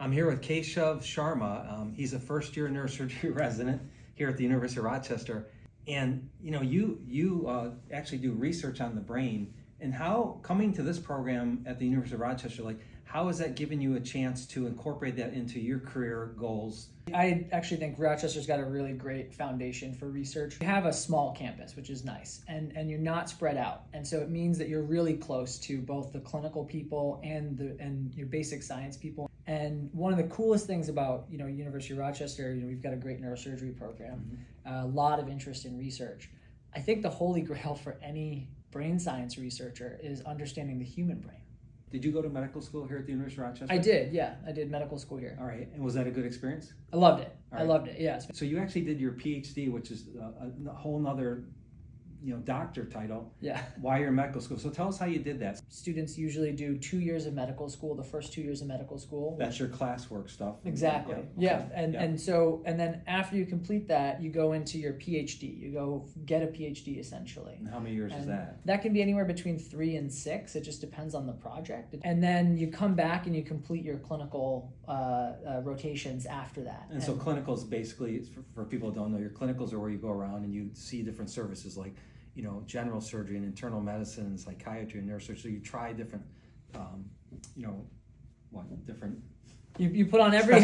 I'm here with Keshav Sharma. He's a first-year neurosurgery resident here at the University of Rochester. And you actually do research on the brain. And how, coming to this program at the University of Rochester, how has that given you a chance to incorporate that into your career goals? I actually think Rochester's got a really great foundation for research. You have a small campus, which is nice, and you're not spread out. And so it means that you're really close to both the clinical people and your basic science people. And one of the coolest things about University of Rochester, we've got a great neurosurgery program, a lot of interest in research. I think the holy grail for any brain science researcher is understanding the human brain. Did you go to medical school here at the University of Rochester? I did, yeah. I did medical school here. All right. And was that a good experience? I loved it. Right. I loved it, yes. So you actually did your PhD, which is a whole nother doctor title. Yeah. While you're in medical school. So tell us how you did that. Students usually do 2 years of medical school, the first 2 years of medical school. That's your classwork stuff. Exactly. Yeah. Okay. And then after you complete that, you go into your PhD. You go get a PhD essentially. And how many years is that? That can be anywhere between 3 and 6. It just depends on the project. And then you come back and you complete your clinical rotations after that. And so clinicals basically, for people who don't know, your clinicals are where you go around and you see different services like general surgery and internal medicine and psychiatry and neurosurgery. So you try different, different. You put on every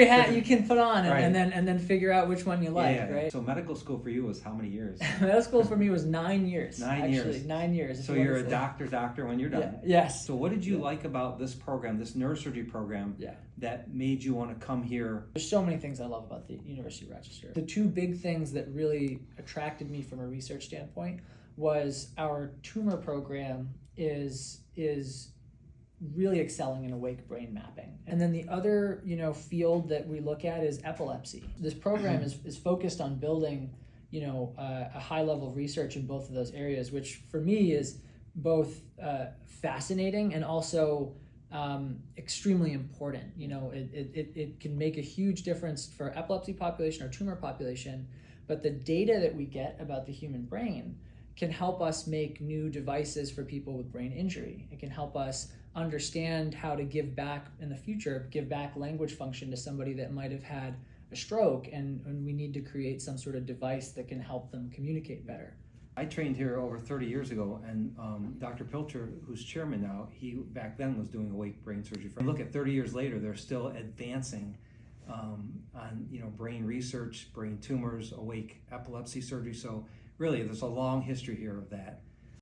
hat you can put on, right. and then figure out which one you like, right? So medical school for you was how many years? Medical school for me was 9 years. 9 years. 9 years. So you're a doctor when you're done. Yeah. Yes. So what did you like about this program, this neurosurgery program, that made you want to come here? There's so many things I love about the University of Rochester. The 2 big things that really attracted me from a research standpoint was our tumor program is really excelling in awake brain mapping. And then the other, field that we look at is epilepsy. This program is focused on building, a high level of research in both of those areas, which for me is both fascinating and also extremely important. It can make a huge difference for epilepsy population or tumor population, but the data that we get about the human brain can help us make new devices for people with brain injury. It can help us understand how to give back in the future, give back language function to somebody that might have had a stroke, and we need to create some sort of device that can help them communicate better. I trained here over 30 years ago, and Dr. Pilcher, who's chairman now, he back then was doing awake brain surgery. Look at 30 years later, they're still advancing on brain research, brain tumors, awake epilepsy surgery. So really, there's a long history here of that.